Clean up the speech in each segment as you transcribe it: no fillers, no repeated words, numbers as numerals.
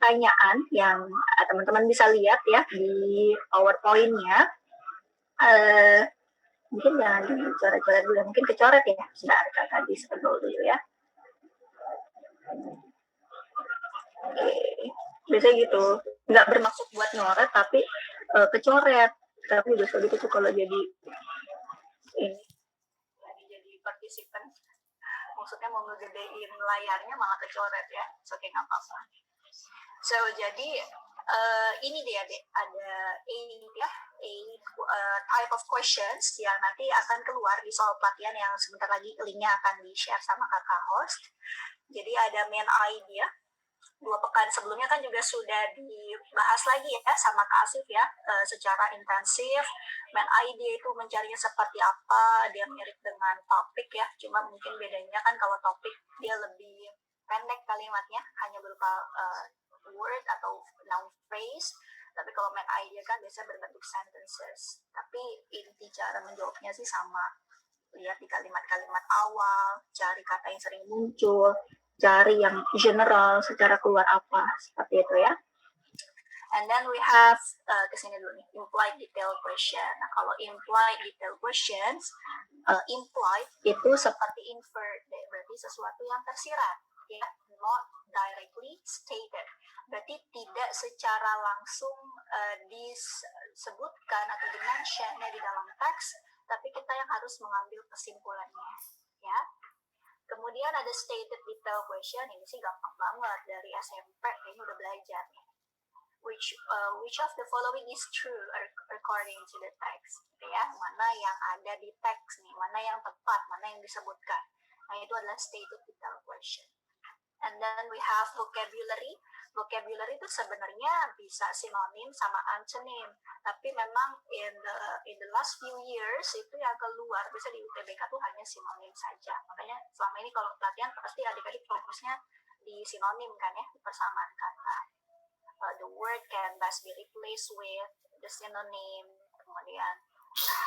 pertanyaan yang teman-teman bisa lihat ya di PowerPoint-nya. Mungkin jangan dicoret-coret dulu, mungkin kecoret ya. Sebentar, tadi scroll dulu ya. Oke, biasanya gitu. Nggak bermaksud buat nyoret, tapi kecoret. Tapi biasa gitu tuh kalau jadi ini, jadi partisipan. Maksudnya mau ngegedein layarnya malah kecoret ya. Oke, nggak apa-apa. So, jadi ini dia deh, ada type of questions yang nanti akan keluar di soal pelatihan yang sebentar lagi linknya akan di-share sama kakak host. Jadi ada main idea. 2 pekan sebelumnya kan juga sudah dibahas lagi ya sama Kak Asif ya, secara intensif. Main idea itu mencarinya seperti apa, dia mirip dengan topik ya, cuma mungkin bedanya kan kalau topik dia lebih pendek kalimatnya, hanya berupa word atau noun phrase. Tapi kalau main idea kan biasanya berbentuk sentences. Tapi inti cara menjawabnya sih sama. Lihat di kalimat-kalimat awal, cari kata yang sering muncul, cari yang general, secara keluar apa, seperti itu ya. And then we have, kesini dulu nih, implied detail question. Nah, kalau implied detail questions, implied itu seperti inferred, berarti sesuatu yang tersirat, ya, not directly stated. Berarti tidak secara langsung disebutkan atau di-mention di dalam teks, tapi kita yang harus mengambil kesimpulannya, ya. Kemudian ada stated detail question, ini sih gampang banget, dari SMP kayaknya udah belajar nih. Which of the following is true according to the text, ya, mana yang ada di teks nih, mana yang tepat, mana yang disebutkan. Nah, itu adalah stated detail question. And then we have vocabulary. Vocabulary itu sebenarnya bisa sinonim sama antonym, tapi memang in the last few years itu yang keluar bisa di UTBK tuh hanya sinonim saja. Makanya selama ini kalau pelatihan pasti adik-adik fokusnya di sinonim kan ya, persamaan kata. The word can best be replaced with the synonym, kemudian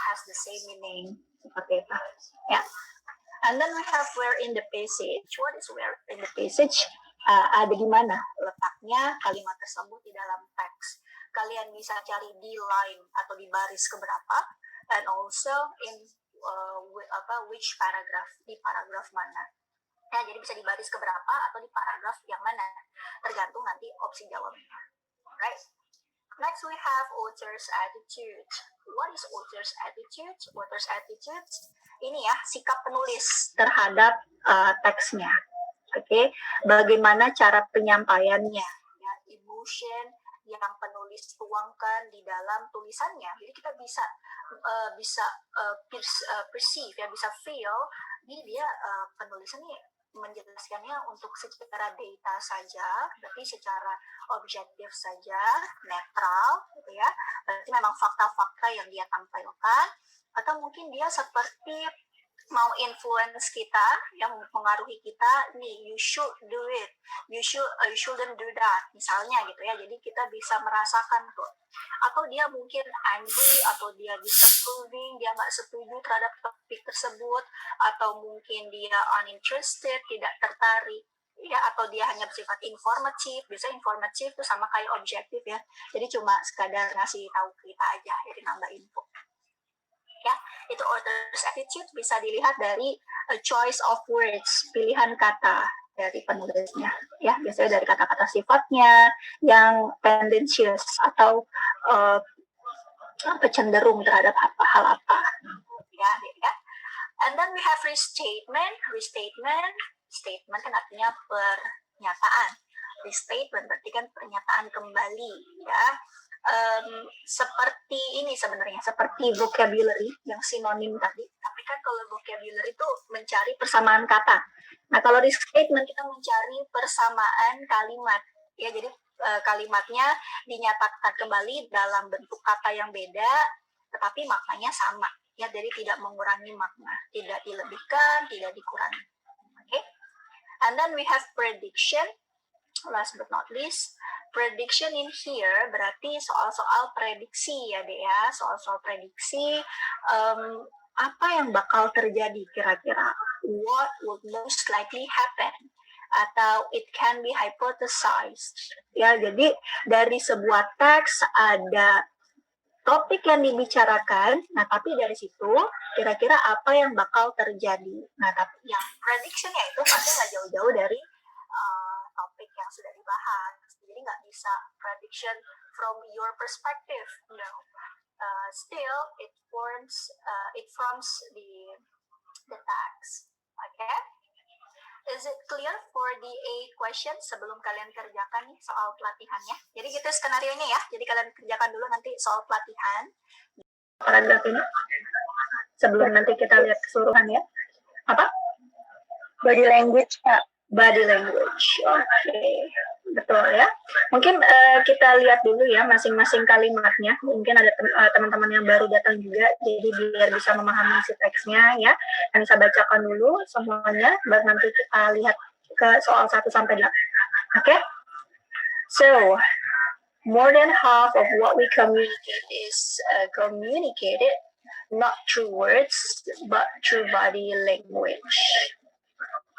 has the same meaning, seperti itu ya. And then we have where in the passage. What is where in the passage? Ada di mana letaknya kalimat tersebut di dalam teks. Kalian bisa cari di line atau di baris keberapa, and also in which paragraph, di paragraf mana. Ya, jadi bisa di baris keberapa atau di paragraf yang mana, tergantung nanti opsi jawabnya. Right? Next we have author's attitude. What is author's attitude? Author's attitude ini ya, sikap penulis terhadap teksnya. Oke, bagaimana cara penyampaiannya, ya, emotion yang penulis tuangkan di dalam tulisannya. Jadi kita bisa perceive ya, bisa feel ini dia penulisannya menjelaskannya untuk secara data saja, berarti secara objektif saja, netral, gitu ya. Berarti memang fakta-fakta yang dia tampilkan, atau mungkin dia seperti mau influence kita, yang mempengaruhi kita, nih, you should do it, you shouldn't do that, misalnya gitu ya. Jadi kita bisa merasakan kok. Atau dia mungkin angry, atau dia disapproving, dia nggak setuju terhadap topik tersebut, atau mungkin dia uninterested, tidak tertarik, ya, atau dia hanya bersifat informatif. Biasanya informatif itu sama kayak objektif ya. Jadi cuma sekadar ngasih tahu kita aja, jadi nambah info. Ya, itu author's attitude bisa dilihat dari choice of words, pilihan kata dari penulisnya. Ya, biasanya dari kata-kata sifatnya yang tendensius atau cenderung terhadap hal apa. Ya. And then we have restatement. Statement kan artinya pernyataan. Restatement berarti kan pernyataan kembali, ya. Seperti ini sebenarnya, seperti vocabulary yang sinonim tadi. Tapi kan kalau vocabulary itu mencari persamaan kata. Nah, kalau restatement kita mencari persamaan kalimat. Ya, jadi kalimatnya dinyatakan kembali dalam bentuk kata yang beda, tetapi maknanya sama. Ya, jadi tidak mengurangi makna, tidak dilebihkan, tidak dikurangi. Okay? And then we have prediction. Last but not least, prediction in here berarti soal-soal prediksi ya deh ya, soal-soal prediksi apa yang bakal terjadi kira-kira, what would most likely happen. atau it can be hypothesized. Ya, jadi dari sebuah teks ada topik yang dibicarakan, nah tapi dari situ kira-kira apa yang bakal terjadi. Nah, tapi yang prediction-nya itu pasti nggak jauh-jauh dari topik yang sudah dibahas. Jadi nggak bisa prediction from your perspective, no. Still, it forms the text. Okay? Is it clear for the 8 questions sebelum kalian kerjakan nih soal pelatihannya? Jadi gitu skenario-nya ya. Jadi kalian kerjakan dulu nanti soal pelatihan. Paragraf ini. Sebelum nanti kita lihat keseluruhan ya. Apa? Body language, Pak. Body language. Oke. Betul ya. Mungkin kita lihat dulu ya masing-masing kalimatnya. Mungkin ada teman-teman yang baru datang juga, jadi biar bisa memahami si teksnya ya. Dan saya bacakan dulu semuanya, baru nanti kita lihat ke soal 1 sampai 8. Oke? So, more than half of what we communicate is communicated not through words, but through body language.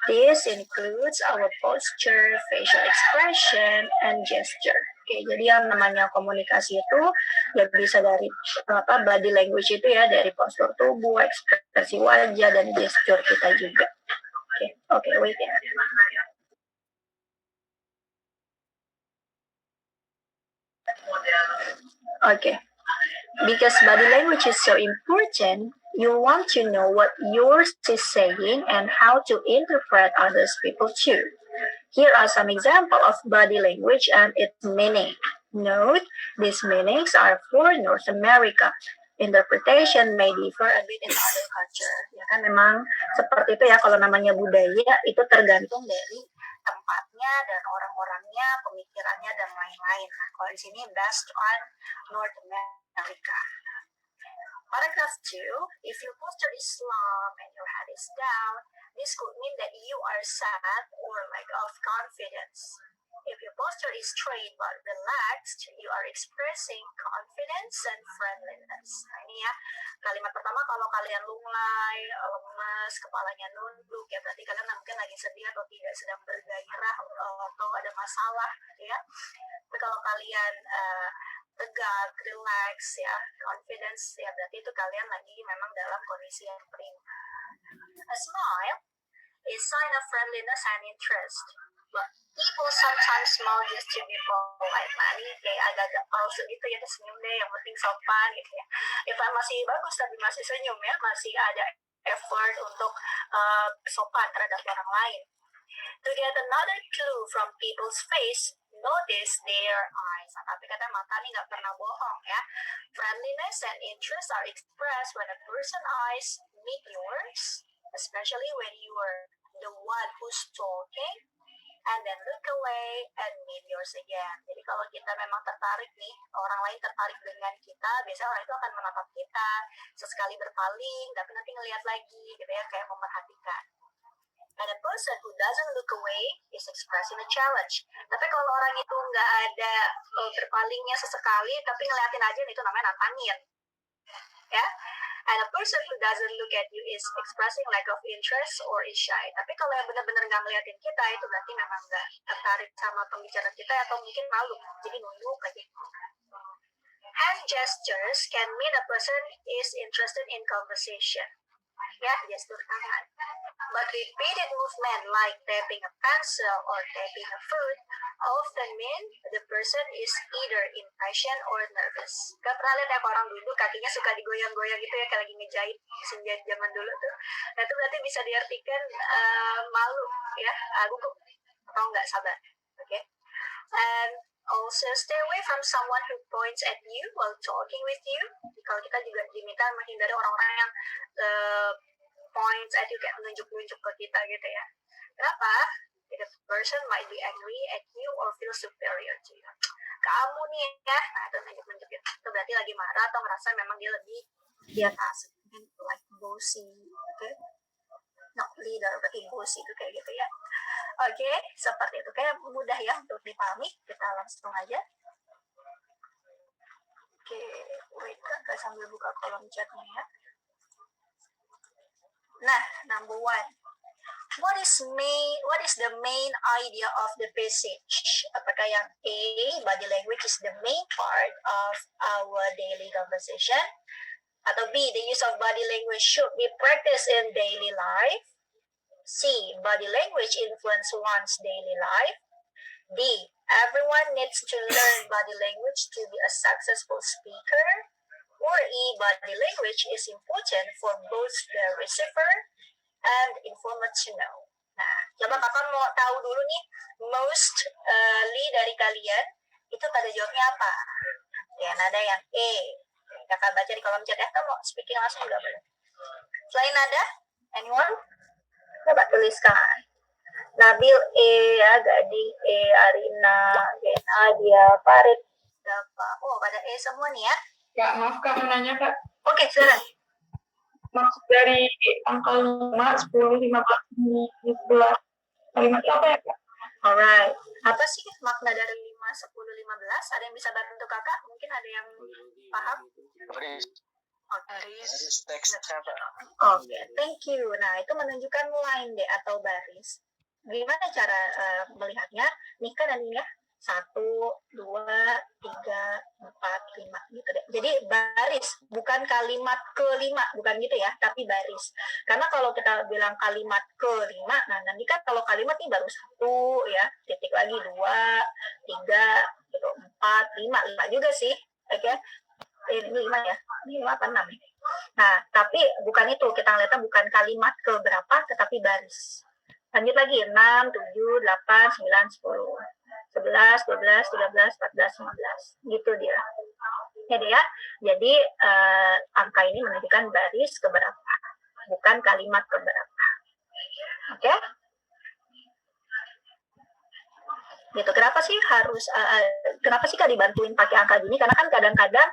This includes our posture, facial expression, and gesture. Oke, jadi yang namanya komunikasi itu ya bisa dari body language itu ya, dari postur tubuh, ekspresi wajah, dan gesture kita juga. Oke, wait ya. Okay. Because body language is so important, you want to know what yours is saying and how to interpret others people too. Here are some examples of body language and its meaning. Note, these meanings are for North America. Interpretation may differ a bit in other culture. Ya kan memang seperti itu ya, kalau namanya budaya itu tergantung dari tempatnya dan orang-orangnya, pemikirannya dan lain-lain. Nah, kalau di sini based on North America. Paragraph 2, if your posture is slump and your head is down, this could mean that you are sad or lack of confidence. If your posture is straight but relaxed, you are expressing confidence and friendliness. Nah, ini ya, kalimat pertama kalau kalian lunglai, lemas, kepalanya nunduk, ya berarti kalian mungkin lagi sedih atau tidak sedang bergairah atau ada masalah, ya. Tapi kalau kalian tegak, relax, ya, confidence, ya berarti itu kalian lagi memang dalam kondisi yang prima. A smile is sign of friendliness and interest. But people sometimes smile just to be polite. Nah, ini kayak agak-agak palsu gitu ya, senyum deh, yang penting sopan gitu ya. If masih bagus tapi masih senyum ya, masih ada effort untuk sopan terhadap orang lain. To get another clue from people's face, notice their eyes. Nah, tapi kata mata nih nggak pernah bohong ya. Friendliness and interest are expressed when a person's eyes meet yours, especially when you are the one who's talking, and then look away and meet yours again. Jadi kalau kita memang tertarik nih, orang lain tertarik dengan kita, biasanya orang itu akan menatap kita, sesekali berpaling, tapi nanti ngelihat lagi, gitu ya, kayak memperhatikan. And a person who doesn't look away is expressing a challenge. Tapi kalau orang itu nggak ada berpalingnya sesekali, tapi ngeliatin aja, itu namanya nantangin. Ya. And a person who doesn't look at you is expressing lack of interest or is shy. Tapi kalau yang benar-benar nggak ngeliatin kita, itu berarti memang nggak tertarik sama pembicaraan kita atau mungkin malu, jadi nunduk aja. Hand gestures can mean a person is interested in conversation. Ya, gestur tangan. But repeated movement like tapping a pencil or tapping a foot often mean the person is either impatient or nervous. Gak pernah lihat ya orang duduk kakinya suka digoyang-goyang gitu ya, kayak lagi ngejahit senjahit zaman dulu tuh. Nah itu berarti bisa diartikan malu ya, gugup atau nggak sabar. Okay? And also stay away from someone who points at you while talking with you. Kalau kita juga diminta menghindari orang-orang yang points at you, kayak menunjuk-nunjuk ke kita gitu ya. Kenapa? Because the person might be angry at you or feel superior to you. Kamu nih ya, nah itu nunjuk-nunjuk ya. Itu berarti lagi marah atau ngerasa memang dia lebih di atas. Like bossy, okay? Not leader, but bossy itu kayak gitu ya. Oke, seperti itu. Kayak mudah ya untuk dipahami. Kita langsung aja. Oke, wait, agak sambil buka kolom chatnya ya. Nah, number 1. What is the main idea of the passage? Apakah yang A, body language is the main part of our daily conversation? Atau B, the use of body language should be practiced in daily life? C, body language influence one's daily life? D, everyone needs to learn body language to be a successful speaker? Or E, body language is important for both the receiver and informer to know. Nah, coba kakak mau tahu dulu nih, mostly dari kalian itu pada jawabnya apa? Ya, ada yang E. Kakak baca di kolom chat ya, kamu mau speaking langsung juga boleh. Selain ada, anyone? Coba tuliskan. Nabil E, ya, Gading E, Arina, Gena, dia, Farid, oh pada E semua nih ya. Kak, maaf Kak, mau nanya Kak. Oke, silakan. Maksud dari angka 5, 10, 15, 17, kalimat apa ya Kak? Alright. Apa sih makna dari 5, 10, 15? Ada yang bisa bantu kakak? Mungkin ada yang paham? Baris. Baris. Teksnya Pak. Oke, thank you. Nah, itu menunjukkan line deh atau baris. Gimana cara melihatnya? Nih kan ini ya. 1, 2, 3, 4, 5 gitu deh. Jadi baris, bukan kalimat kelima, bukan gitu ya, tapi baris. Karena kalau kita bilang kalimat kelima, nah nanti kan kalau kalimat ini baru 1 ya, titik lagi 2, 3, gitu, 4, 5 juga sih, oke? Ini 5 ya, ini 5 apa 6 ya? Nah, tapi bukan itu, kita lihatnya bukan kalimat ke berapa, tetapi baris. Lanjut lagi, 6, 7, 8, 9, 10. 11, 12, 13, 14, 15. Gitu dia. Jadi ya, jadi angka ini menunjukkan baris keberapa, bukan kalimat keberapa. Oke? Gitu. Kenapa sih Kak dibantuin pakai angka gini? Karena kan kadang-kadang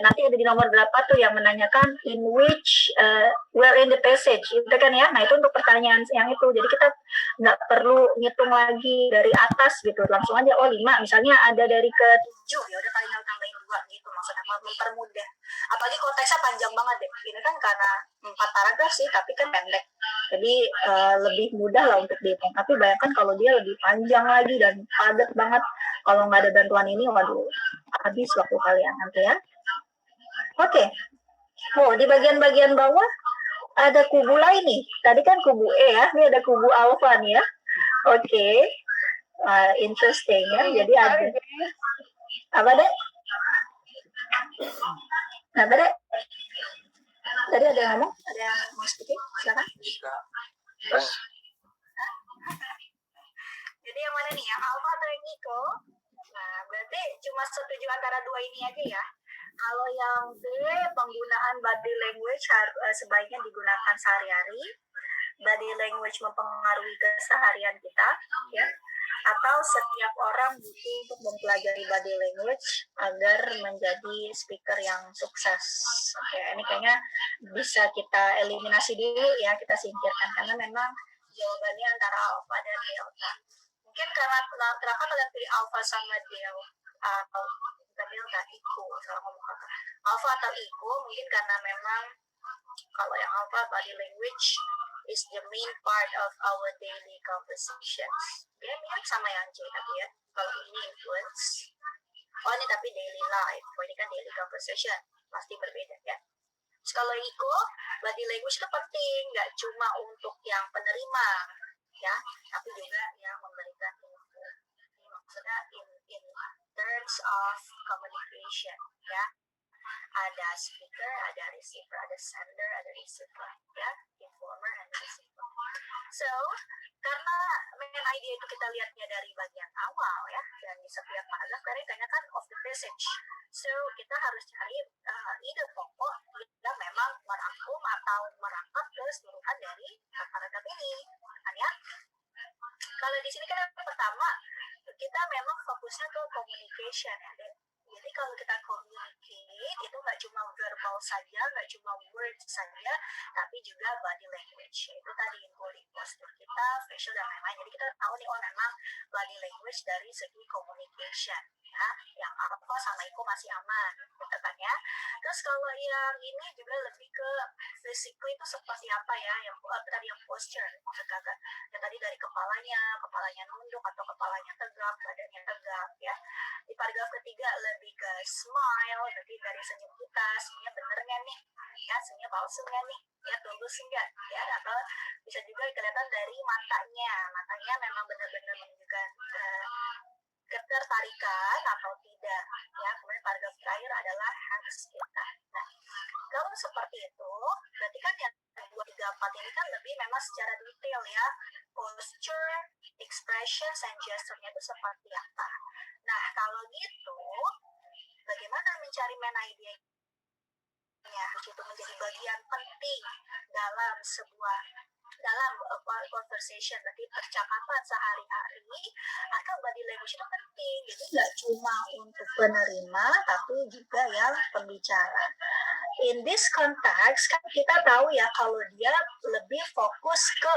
nanti ada di nomor berapa tuh yang menanyakan in which where in the passage, itu kan ya. Nah, itu untuk pertanyaan yang itu. Jadi kita nggak perlu ngitung lagi dari atas gitu. Langsung aja 5, misalnya ada dari ke 7, ya udah tinggal tambahin 2 gitu. Maksudnya mempermudah. Apalagi konteksnya panjang banget deh. Ini kan karena 4 paragraf sih, tapi kan pendek. Jadi lebih mudah lah untuk dihitung. Tapi bayangkan kalau dia lebih panjang lagi dan padat banget, kalau nggak ada bantuan ini, waduh, habis waktu kalian nanti ya. Oke. Oh, di bagian-bagian bawah ada kubu lain nih. Tadi kan kubu E ya, ini ada kubu alfa nih ya. Oke. Interesting ya. Jadi ada apa deh? Apa deh? Tadi ada yang ngomong? Ada yang mau speaking? Silakan. Jadi yang mana nih? Yang alfa atau yang Niko? Nah, berarti cuma setuju antara 2 ini aja ya. Kalau yang B, penggunaan body language sebaiknya digunakan sehari-hari. Body language mempengaruhi keseharian kita, ya. Atau setiap orang butuh untuk mempelajari body language agar menjadi speaker yang sukses. Oke, ini kayaknya bisa kita eliminasi dulu ya, kita singkirkan karena memang jawabannya antara alpha dan delta. Mungkin karena kenapa kalian pilih alpha sama delta atau delta Iko, salah ngomong apa? Alpha atau Iko mungkin karena memang kalau yang alpha body language is the main part of our daily conversations. Ya mirip sama yang C tadi ya. Kalau ini influence, oh ini tapi daily life. Oh ini kan daily conversation, pasti berbeda ya. Terus kalau Iko, body language itu penting, nggak cuma untuk yang penerima ya, tapi juga yang memberikan info. Ini maksudnya in terms of communication ya. Ada speaker, ada receiver, ada sender, ada receiver ya, informer and receiver. So, karena main idea itu kita lihatnya dari bagian awal ya, dan di setiap paragraf karena ditanyakan of the passage. So, kita harus cari ide pokok yang memang merangkum atau merangkap keseluruhan dari paragraf ini, kan ya? Kalau di sini kan yang pertama kita memang fokusnya ke communication ya. Jadi kalau kita communicate itu nggak cuma verbal saja, nggak cuma words saja, tapi juga body language. Itu tadi body posture kita, facial dan lain-lain. Jadi kita tahu nih, oh memang body language dari segi communication. ya. Yang alpha sama eco masih aman, gitu kan ya. Terus kalau yang ini juga lebih ke physically itu seperti apa ya, yang tadi yang posture maksud kakak. Yang tadi dari kepalanya nunduk atau kepalanya tegak, badannya tegak ya. Di paragraf ketiga lebih ke smile, berarti dari senyum kita, senyumnya bener nggak nih? Ya, senyumnya palsu nggak nih? Ya, tulus enggak? Ya, atau bisa juga kelihatan dari matanya memang benar-benar menunjukkan ketertarikan atau tidak ya. Kemudian paragraf terakhir adalah hands kita. Nah, kalau seperti itu berarti kan yang 2, 3, 4 ini kan lebih memang secara detail ya, posture, expression, and gesture-nya itu seperti apa. Nah, kalau gitu bagaimana mencari main idea itu menjadi bagian penting dalam conversation, berarti percakapan sehari-hari, atau body language itu penting. Jadi nggak cuma untuk penerima, tapi juga yang pembicara. In this context, kan kita tahu ya kalau dia lebih fokus ke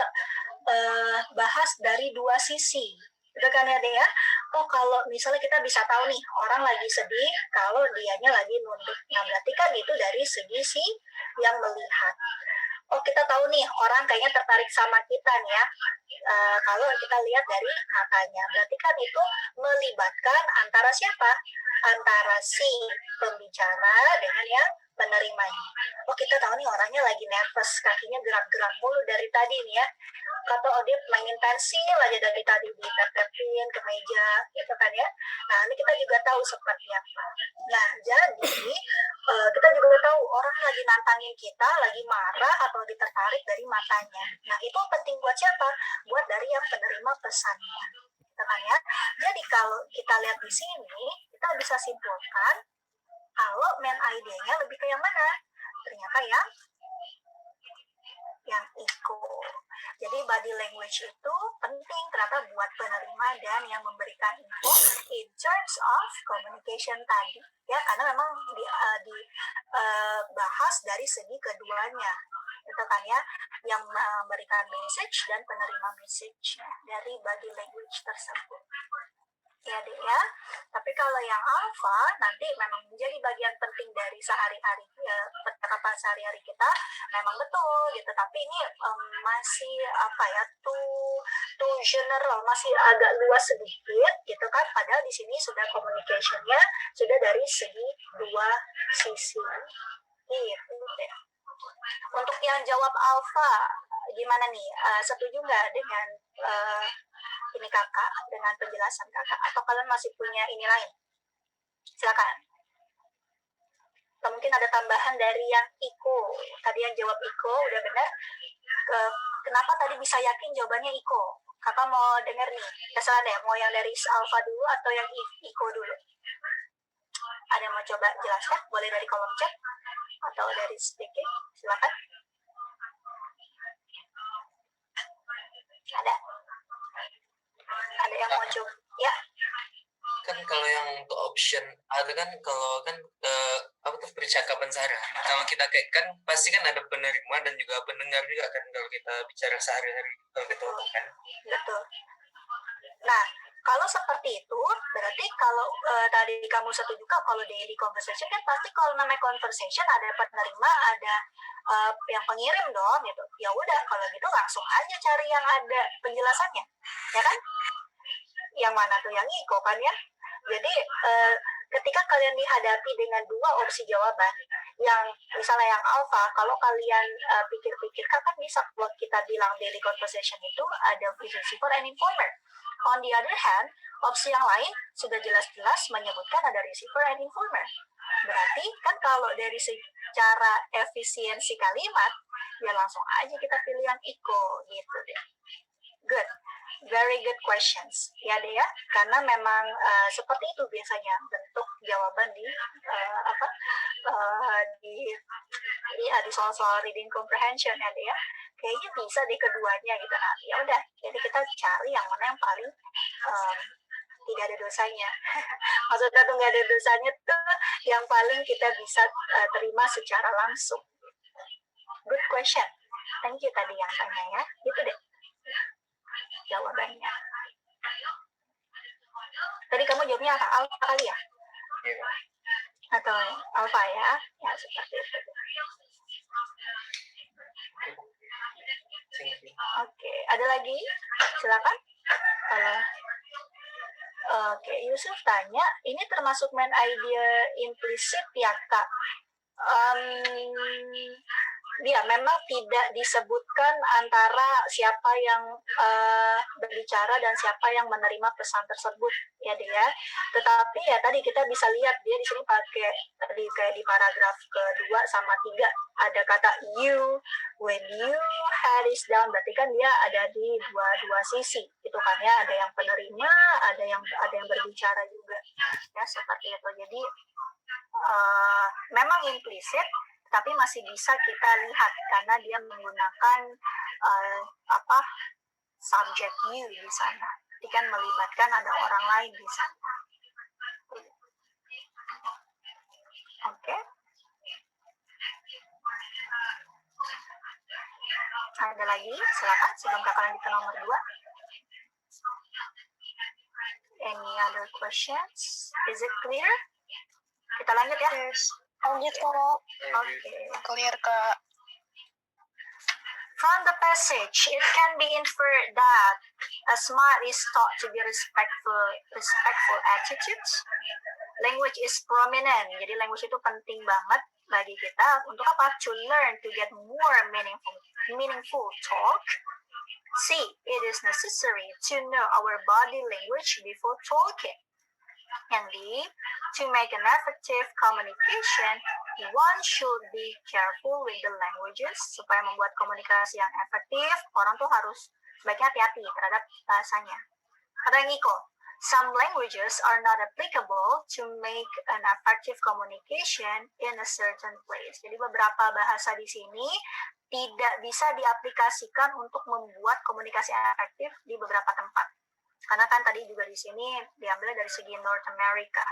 bahas dari dua sisi. Itu kan ya, Dea? Oh, kalau misalnya kita bisa tahu nih, orang lagi sedih, kalau dianya lagi nunduk. Nah, berarti kan itu dari segi si yang melihat. Oh, kita tahu nih, orang kayaknya tertarik sama kita nih ya. Kalau kita lihat dari matanya, berarti kan itu melibatkan antara siapa? Antara si pembicara dengan yang penerimanya. Oh, kita tahu nih orangnya lagi nervous, kakinya gerak-gerak mulu dari tadi nih ya. Atau dia mainin pensil aja dari tadi, ditepin ke meja, gitu kan ya. Nah, ini kita juga tahu seperti apa. Nah, jadi kita juga tahu orang lagi nantangin kita, lagi marah atau lagi tertarik dari matanya. Nah, itu penting buat siapa? Buat dari yang penerima pesannya. Gitu kan ya. Jadi kalau kita lihat di sini, kita bisa simpulkan kalau main idea-nya lebih ke yang mana? Ternyata yang eco. Jadi body language itu penting ternyata buat penerima dan yang memberikan info in terms of communication tadi ya, karena memang dibahas dari segi keduanya, itu kan ya, yang memberikan message dan penerima message dari body language tersebut. Ya deh ya, tapi kalau yang alpha nanti memang menjadi bagian penting dari sehari-hari percakapan sehari-hari kita, memang betul gitu, tapi ini masih apa ya, too general, masih agak luas sedikit gitu kan, padahal di sini sudah communication-nya sudah dari segi dua sisi gitu deh. Untuk yang jawab alpha gimana nih, setuju nggak dengan ini kakak, dengan penjelasan kakak, atau kalian masih punya ini lain? Silakan. Atau mungkin ada tambahan dari yang Iko. Tadi yang jawab Iko udah benar. Kenapa tadi bisa yakin jawabannya Iko? Kakak mau denger nih. Terserah deh, mau yang dari Alpha dulu atau yang Iko dulu. Ada yang mau coba jelaskan? Boleh dari kolom chat atau dari speaking. Silakan. Ada yang mau coba? Ya. Kan kalau yang untuk option ada kan, kalau kan apa tuh percakapan sehari-hari, kalau kita kayak kan pasti kan ada penerima dan juga pendengar juga kan kalau kita bicara sehari-hari, kalau kita kan. Betul. Nah, kalau seperti itu berarti kalau tadi kamu setuju kak, kalau daily conversation kan pasti kalau namanya conversation ada penerima, ada yang pengirim dong gitu. Ya udah kalau gitu langsung aja cari yang ada penjelasannya, ya kan? Yang mana tuh yang Iko kan ya? Jadi ketika kalian dihadapi dengan dua opsi jawaban, yang misalnya yang alpha, kalau kalian pikir-pikir kan bisa kalau kita bilang daily conversation itu ada receiver and informer. On the other hand, opsi yang lain sudah jelas-jelas menyebutkan ada receiver and informer. Berarti kan kalau dari secara efisiensi kalimat, ya langsung aja kita pilih yang eco gitu deh. Good. Very good questions, ya deh ya, karena memang seperti itu biasanya bentuk jawaban di di soal-soal reading comprehension ya deh ya. Kayaknya bisa di keduanya gitu. Nah, ya udah, jadi kita cari yang mana yang paling tidak ada dosanya. Maksudnya tuh nggak ada dosanya tuh yang paling kita bisa terima secara langsung. Good question. Thank you tadi yang tanya ya. Gitu deh jawabannya. Tadi kamu jawabnya apa? Alfa kali ya? Iya, Kak. Atau alfa ya? Ya, seperti itu. Thank you. Oke, ada lagi? Silakan. Kalau Oke, Yusuf tanya, ini termasuk main idea implisit ya, Kak? Ya, memang tidak disebutkan antara siapa yang berbicara dan siapa yang menerima pesan tersebut, ya dia. Tetapi ya tadi kita bisa lihat dia di sini pakai tadi kayak di paragraf kedua sama 3 ada kata you, when you head is down, berarti kan dia ada di dua sisi, itu kan ya, ada yang penerima, ada yang berbicara juga, ya seperti itu. Jadi memang implisit, tapi masih bisa kita lihat karena dia menggunakan subject you di sana. Jadi kan melibatkan ada orang lain di sana. Oke. Ada lagi? Silakan sebelum Kakak lanjut ke nomor 2. Any other questions? Is it clear? Kita lanjut ya. Yes. Lanjut kok. Okay. Clear Kak. From the passage, it can be inferred that a smile is thought to be respectful attitudes. Language is prominent. Jadi language itu penting banget bagi kita untuk apa? To learn to get more meaningful talk. C. It is necessary to know our body language before talking. And D. To make an effective communication, one should be careful with the languages. Supaya membuat komunikasi yang efektif, orang tuh harus sebaiknya hati-hati terhadap bahasanya. Ada yang Iko, some languages are not applicable to make an effective communication in a certain place. Jadi beberapa bahasa di sini tidak bisa diaplikasikan untuk membuat komunikasi yang efektif di beberapa tempat. Karena kan tadi juga di sini diambil dari segi North America.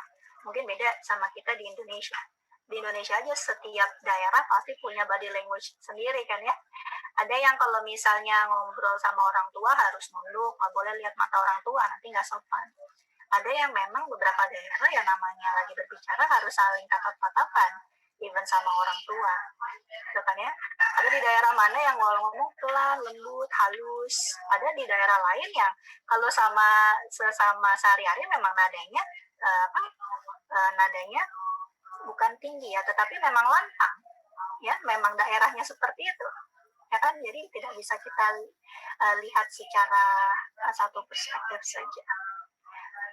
Mungkin beda sama kita di Indonesia. Di Indonesia aja setiap daerah pasti punya body language sendiri kan ya. Ada yang kalau misalnya ngobrol sama orang tua harus nunduk, nggak boleh lihat mata orang tua, nanti nggak sopan. Ada yang memang beberapa daerah yang namanya lagi berbicara harus saling tatap-tatapan, even sama orang tua. Kan ya? Ada di daerah mana yang ngomong pelan, lembut, halus. Ada di daerah lain yang kalau sesama sehari-hari memang nadanya nadanya bukan tinggi ya, tetapi memang lantang. Ya, memang daerahnya seperti itu. Ya kan? Jadi tidak bisa kita lihat secara satu perspektif saja.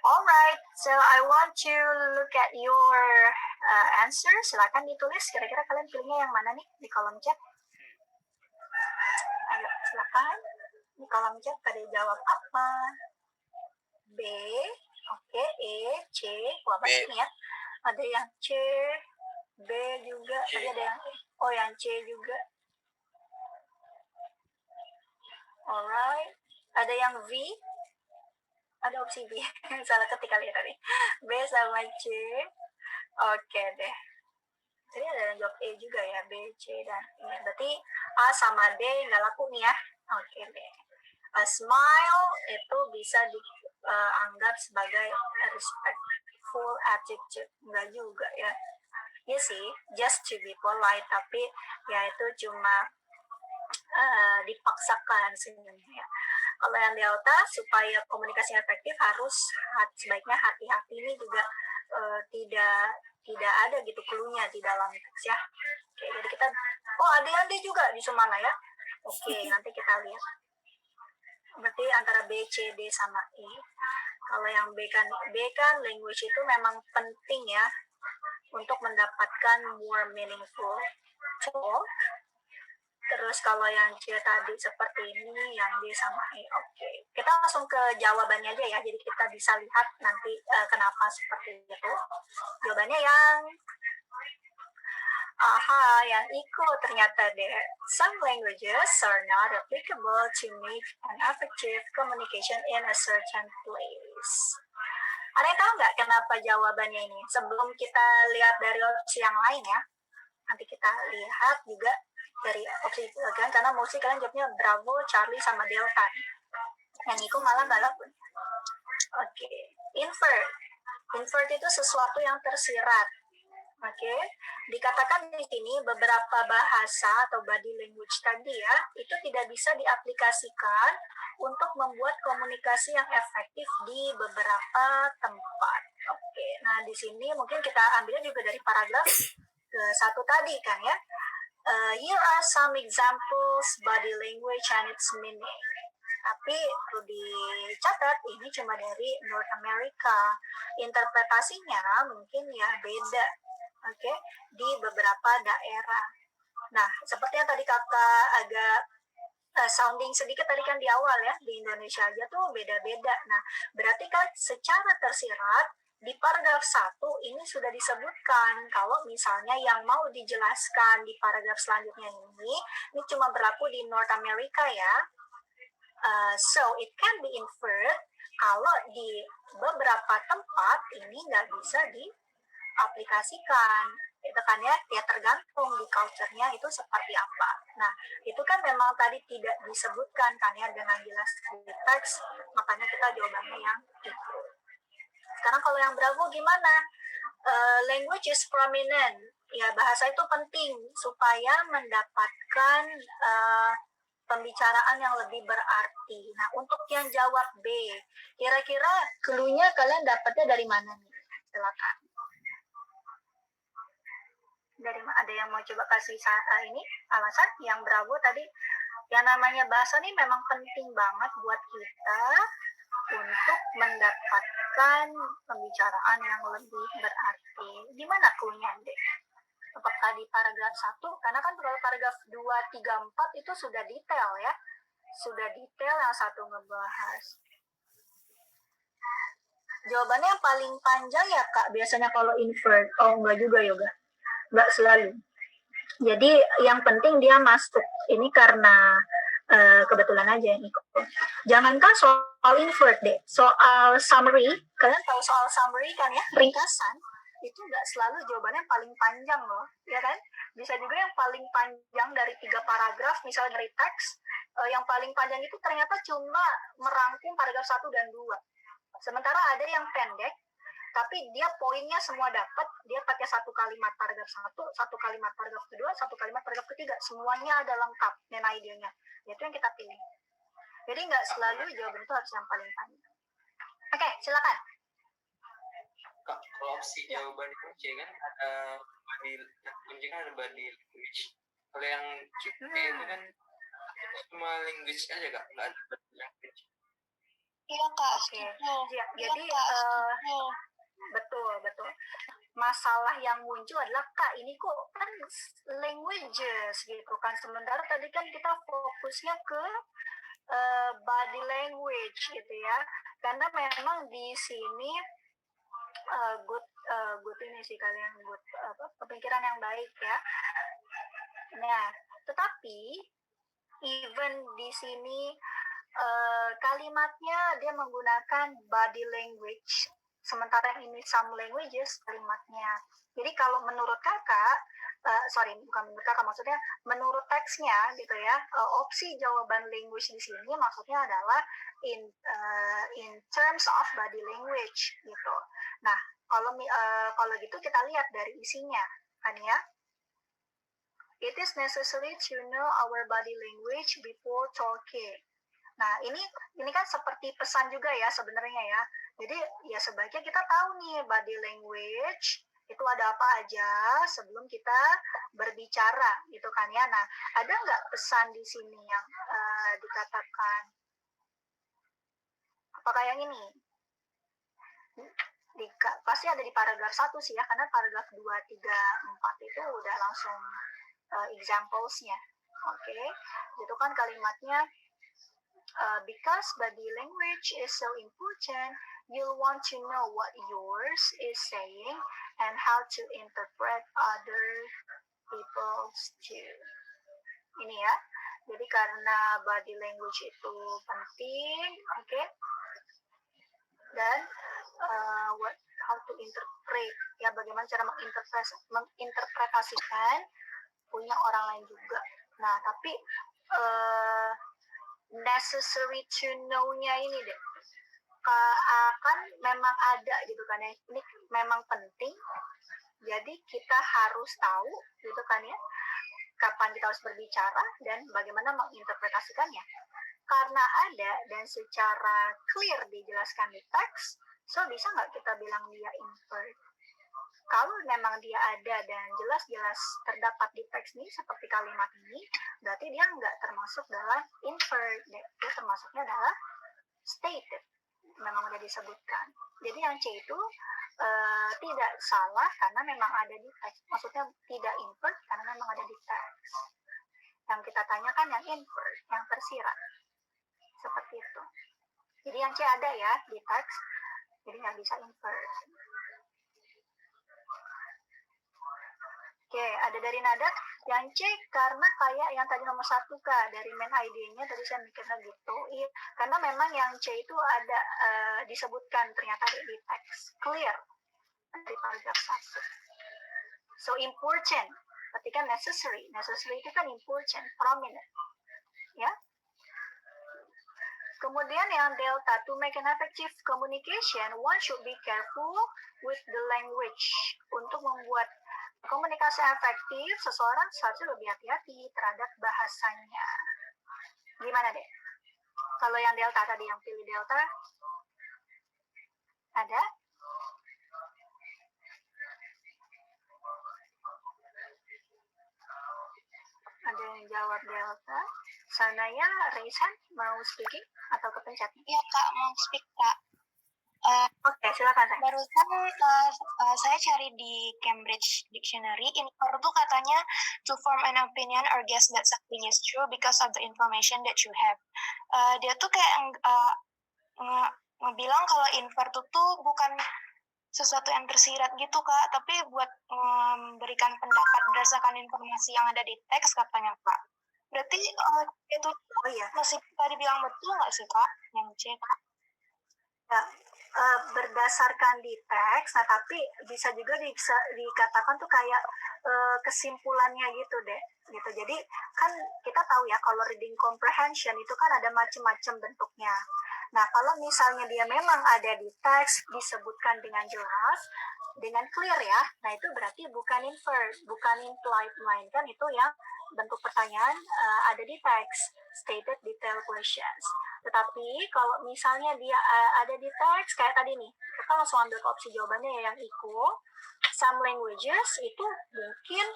Alright, so I want to look at your answer. Silakan ditulis. Kira-kira kalian pilihnya yang mana nih di kolom chat? Ayo, silakan. Di kolom chat pada jawab apa? B, oke, E, C. Wah, banyak nih ya. Ada yang C, B juga. Tadi ada yang E. Oh, yang C juga. Alright. Ada yang V. Ada opsi B. Salah ketik kali ya tadi. B sama C. Oke deh. Tadi ada yang jawab E juga ya. B, C, dan E. Berarti A sama D nggak laku nih ya. Oke deh. A smile itu bisa dianggap sebagai respectful attitude. Enggak juga ya. Ya sih, just to be polite. Tapi ya itu cuma dipaksakan sebenarnya. Kalau yang delta, supaya komunikasi efektif harus sebaiknya hati-hati ini juga tidak ada gitu clue-nya di dalam teks ya. Oke, jadi kita ada yang D juga di Sumana ya. Oke, nanti kita lihat. Berarti antara B, C, D sama E. Kalau yang B kan language itu memang penting ya untuk mendapatkan more meaningful talk. Terus kalau yang C tadi seperti ini, yang D sama E, oke. Kita langsung ke jawabannya aja ya, jadi kita bisa lihat nanti kenapa seperti itu. Jawabannya yang Iko ternyata deh. Some languages are not applicable to make an effective communication in a certain place. Ada yang tahu nggak kenapa jawabannya ini? Sebelum kita lihat dari opsi yang lain ya, nanti kita lihat juga dari opsi kalian, karena mostly kalian jawabnya Bravo, Charlie, sama Delta. Yang Iko malah nggak laku. Oke. Invert. Invert itu sesuatu yang tersirat. Oke, dikatakan di sini beberapa bahasa atau body language tadi ya, itu tidak bisa diaplikasikan untuk membuat komunikasi yang efektif di beberapa tempat. Oke, nah di sini mungkin kita ambil juga dari paragraf ke satu tadi kan ya. Here are some examples body language and its meaning. Tapi perlu dicatat ini cuma dari North America. Interpretasinya mungkin ya beda, oke, di beberapa daerah. Nah, seperti yang tadi kakak agak sounding sedikit tadi kan di awal ya, di Indonesia aja tuh beda-beda. Nah, berarti kan secara tersirat di paragraf 1 ini sudah disebutkan kalau misalnya yang mau dijelaskan di paragraf selanjutnya ini cuma berlaku di North America ya. So it can be inferred kalau di beberapa tempat ini nggak bisa diaplikasikan, itu kan ya, tergantung di culture-nya itu seperti apa. Nah, itu kan memang tadi tidak disebutkan kan ya dengan jelas di teks, makanya kita jawabannya yang itu. Sekarang kalau yang Bravo gimana? Language is prominent. Ya, bahasa itu penting supaya mendapatkan pembicaraan yang lebih berarti. Nah, untuk yang jawab B, kira-kira clue-nya kalian dapatnya dari mana nih? Silakan. Ada yang mau coba kasih ini alasan yang Bravo tadi? Yang namanya bahasa nih memang penting banget buat kita untuk mendapatkan pembicaraan yang lebih berarti. Gimana clue-nya, Dek? Apakah di paragraf 1? Karena kan kalau paragraf 2, 3, 4 itu sudah detail ya. Sudah detail yang satu ngebahas. Jawabannya yang paling panjang ya Kak, biasanya kalau invert. Oh enggak juga Yoga. Enggak selalu. Jadi yang penting dia masuk. Ini karena kebetulan aja nih. Jangankan soal invert deh, soal summary, kalian tahu soal summary kan ya, ringkasan, itu nggak selalu jawabannya paling panjang loh, ya kan? Bisa juga yang paling panjang dari 3 paragraf, misalnya dari teks, yang paling panjang itu ternyata cuma merangkum paragraf 1 dan 2. Sementara ada yang pendek, tapi dia poinnya semua dapat, dia pakai 1 kalimat paragraf 1, 1 kalimat paragraf kedua, 1 kalimat paragraf ketiga, semuanya ada lengkap dan idenya. Itu yang kita pilih. Jadi nggak selalu jawaban itu harus yang paling panjang. Oke, silakan. Kalau opsi jawaban itu C kan ada kunci kan ada body language. Kalau yang C itu kan cuma language aja Kak, nggak ada body language. Iya Kak, Oke. setuju. Ya, Iya, jadi Kak, setuju. betul. Masalah yang muncul adalah Kak ini kok kan languages gitu kan. Sementara tadi kan kita fokusnya ke body language gitu ya. Karena memang di sini good ini sih kalian good pemikiran yang baik ya. Nah, tetapi even di sini kalimatnya dia menggunakan body language, sementara ini some languages kalimatnya. Jadi kalau menurut kakak, bukan menurut kakak, maksudnya menurut teksnya gitu ya, opsi jawaban language di sini maksudnya adalah in terms of body language gitu. Nah, kalau gitu kita lihat dari isinya kan ya. It is necessary to know our body language before talking. Nah, ini kan seperti pesan juga ya sebenarnya ya. Jadi ya sebaiknya kita tahu nih body language itu ada apa aja sebelum kita berbicara gitu kan ya. Nah, ada nggak pesan di sini yang dikatakan? Apakah yang ini? Pasti ada di paragraf 1 sih ya, karena paragraf 2, 3, 4 itu udah langsung examplesnya. Oke, itu kan kalimatnya because body language is so important, you'll want to know what yours is saying and how to interpret other people's too. Ini ya, jadi karena body language itu penting, oke, dan how to interpret, ya bagaimana cara menginterpretasikan punya orang lain juga. Nah, tapi necessary to know-nya ini deh. akan memang ada gitu kan ya, ini memang penting, jadi kita harus tahu gitu kan ya, kapan kita harus berbicara dan bagaimana menginterpretasikannya. Karena ada dan secara clear dijelaskan di teks, so bisa nggak kita bilang dia inferred? Kalau memang dia ada dan jelas-jelas terdapat di teks ini seperti kalimat ini, berarti dia nggak termasuk dalam inferred, dia termasuknya adalah stated, memang sudah disebutkan. Jadi yang C itu tidak salah karena memang ada di teks, maksudnya tidak inferred karena memang ada di teks. Yang kita tanyakan yang inferred, yang tersirat, seperti itu. Jadi yang C ada ya di teks, jadi nggak bisa inferred. Oke, ada dari Nada yang C karena kayak yang tadi nomor 1 Kak, dari main ID-nya tadi saya mikirnya gitu. Iya, karena memang yang C itu ada disebutkan ternyata di teks, clear dari paragraf 1. So important, ketika necessary itu kan important, prominent, ya. Kemudian yang delta, to make an effective communication, one should be careful with the language. Untuk membuat komunikasi efektif, seseorang seharusnya lebih hati-hati terhadap bahasanya. Gimana deh? Kalau yang delta tadi, yang pilih delta, ada? Ada yang jawab delta? Sanaya, Raisan, mau speaking atau kepencet? Iya Kak, mau speak Kak. Oke, silakan saya. Barusan saya cari di Cambridge Dictionary, infer tuh katanya to form an opinion or guess that something is true because of the information that you have. Dia tuh kayak ngebilang kalau infer tuh bukan sesuatu yang tersirat gitu Kak, tapi buat memberikan pendapat berdasarkan informasi yang ada di teks katanya Kak. Berarti itu masih bisa dibilang betul nggak sih Kak, yang C Kak? Ya, berdasarkan di teks, nah tapi bisa juga dikatakan tuh kayak kesimpulannya gitu deh, gitu. Jadi kan kita tahu ya kalau reading comprehension itu kan ada macam-macam bentuknya. Nah kalau misalnya dia memang ada di teks disebutkan dengan jelas, dengan clear ya, nah itu berarti bukan inferred, bukan implied, melainkan itu yang bentuk pertanyaan ada di teks, stated detail questions. Tetapi kalau misalnya dia ada di teks kayak tadi nih, kita langsung ambil ke opsi jawabannya ya yang equal. Some languages itu mungkin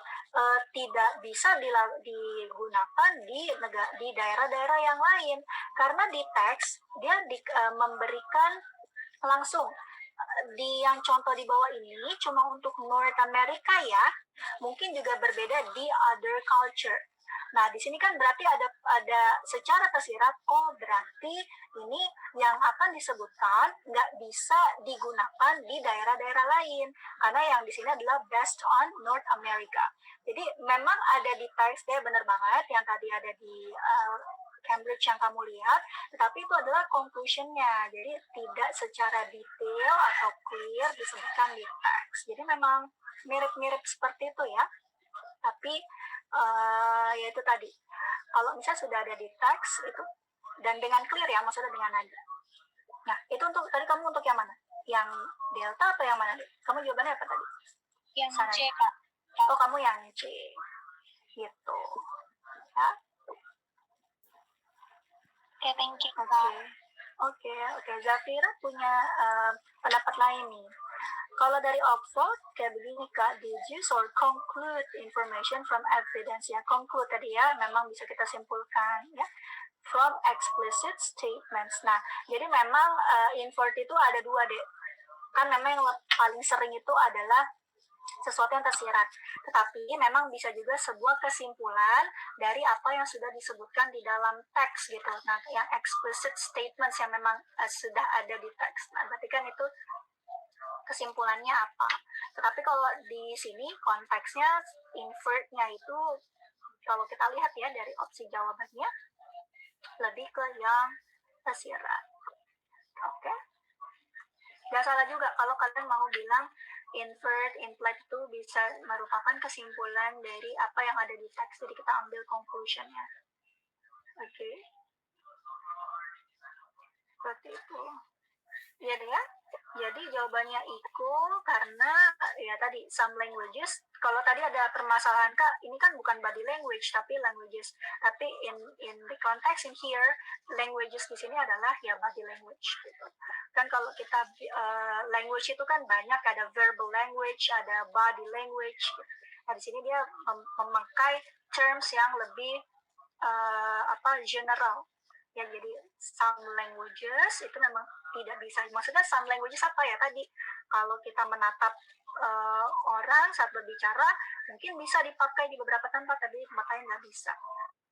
tidak bisa digunakan di daerah-daerah yang lain karena di teks dia memberikan langsung di yang contoh di bawah ini cuma untuk North America ya, mungkin juga berbeda di other culture. Nah, di sini kan berarti ada secara tersirat, oh berarti ini yang akan disebutkan nggak bisa digunakan di daerah-daerah lain, karena yang di sini adalah based on North America. Jadi memang ada di teks deh, bener banget yang tadi ada di Cambridge yang kamu lihat, tetapi itu adalah conclusion-nya, jadi tidak secara detail atau clear disebutkan di teks. Jadi memang mirip-mirip seperti itu ya, tapi ya itu tadi, kalau misalnya sudah ada di teks itu dan dengan clear ya, maksudnya dengan nada. Nah itu untuk tadi kamu untuk yang mana? Yang delta atau yang mana? Kamu jawabannya apa tadi? Yang Sana. C Kak. Oh kamu yang C, gitu ya. Oke, thank you Kak. Oke. Zafira punya pendapat lain nih. Kalau dari Oxford kayak begini Kak, deduce or conclude information from evidence ya. Conclude tadi ya, memang bisa kita simpulkan ya. From explicit statements. Nah, jadi memang invert itu ada dua deh. Kan memang yang paling sering itu adalah sesuatu yang tersirat. Tetapi memang bisa juga sebuah kesimpulan dari apa yang sudah disebutkan di dalam teks gitu. Nah, yang explicit statements yang memang sudah ada di teks. Nah, berarti kan itu kesimpulannya apa. Tetapi kalau di sini konteksnya inferred-nya itu kalau kita lihat ya dari opsi jawabannya lebih ke yang tersirat. Oke. Gak salah juga kalau kalian mau bilang inferred, implied itu bisa merupakan kesimpulan dari apa yang ada di teks, jadi kita ambil conclusion-nya. Oke. Seperti itu. Iya deh ya. Jadi jawabannya Iko karena ya tadi some languages. Kalau tadi ada permasalahan Kak, ini kan bukan body language tapi languages. Tapi in the context in here, languages di sini adalah ya body language gitu. Kan kalau kita language itu kan banyak, ada verbal language, ada body language. Nah di sini dia memakai terms yang lebih general. Ya jadi some languages itu memang tidak bisa. Maksudnya some languages apa ya tadi? Kalau kita menatap orang saat berbicara, mungkin bisa dipakai di beberapa tempat, tapi di tempat lain nggak bisa.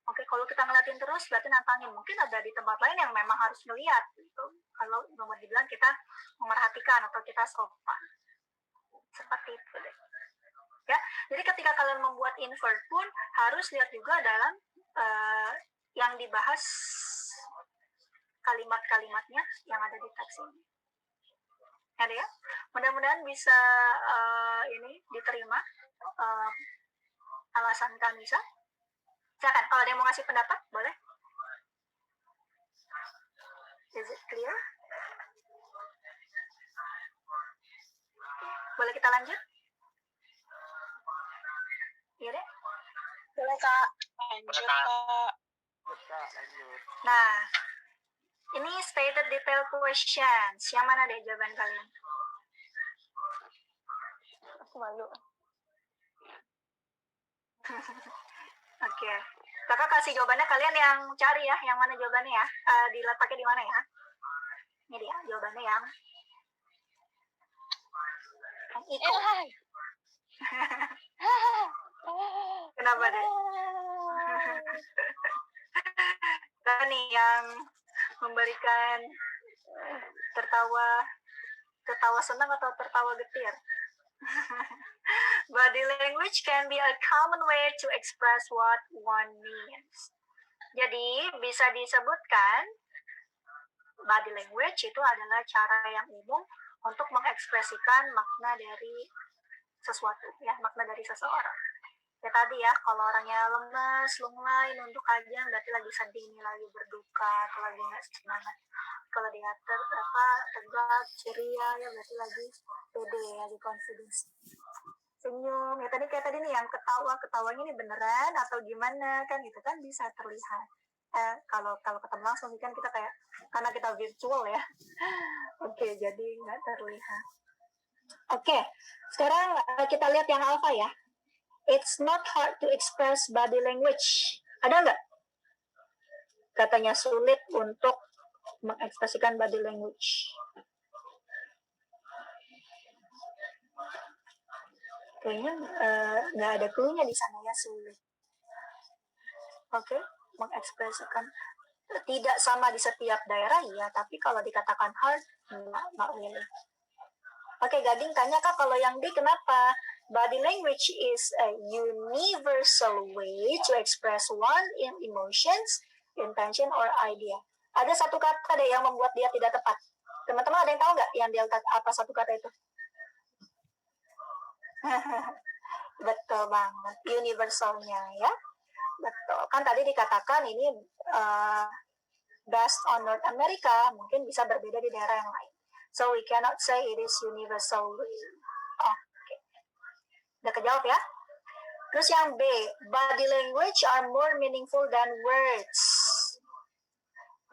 Oke, kalau kita ngeliatin terus, berarti nantangin. Mungkin ada di tempat lain yang memang harus melihat. Gitu. Kalau mau dibilang kita memerhatikan atau kita sopan. Seperti itu deh. Ya, jadi ketika kalian membuat invert pun harus lihat juga dalam yang dibahas kalimat-kalimatnya yang ada di teks ini. Ada ya? Mudah-mudahan bisa ini diterima alasan Kanisa. Silakan, kalau ada yang mau ngasih pendapat, boleh. Is it clear? Boleh kita lanjut? Iya deh. Boleh Kak. Lanjut Kak. Nah, ini stated detail questions. Yang mana deh jawaban kalian? Aku malu. Oke. Kakak kasih jawabannya, kalian yang cari ya, yang mana jawabannya ya. Diletaknya di mana ya? Ini dia jawabannya yang Iko. Kenapa deh? Nah, nih yang memberikan tertawa senang atau tertawa getir. Body language can be a common way to express what one means. Jadi bisa disebutkan body language itu adalah cara yang umum untuk mengekspresikan makna dari sesuatu, ya, makna dari seseorang. Ya tadi ya, kalau orangnya lemes, lunglai, nunduk aja, berarti lagi sedih nih, lagi berduka, atau lagi nggak semangat. Kalau dia tegak, ceria, ya berarti lagi pede, lagi confidence. Senyum, ya tadi kayak tadi nih yang ketawanya ini beneran atau gimana kan, gitu kan bisa terlihat. Kalau ketemu langsung kan kita kayak, karena kita virtual ya. Oke, jadi nggak terlihat. Oke, sekarang kita lihat yang alpha ya. It's not hard to express body language. Ada nggak? Katanya sulit untuk mengekspresikan body language. Kayaknya nggak ada clue-nya di sana ya, sulit. Oke, mengekspresikan tidak sama di setiap daerah ya, tapi kalau dikatakan hard, nggak really. Oke, Gading tanya Kak, kalau yang D kenapa? Body language is a universal way to express one in emotions, intention, or idea. Ada satu kata deh yang membuat dia tidak tepat. Teman-teman ada yang tahu nggak yang dia apa satu kata itu? Betul banget, universalnya ya. Betul. Kan tadi dikatakan ini based on North America, mungkin bisa berbeda di daerah yang lain. So we cannot say it is universal. Okay. Udah kejawab ya? Terus yang B, body language are more meaningful than words.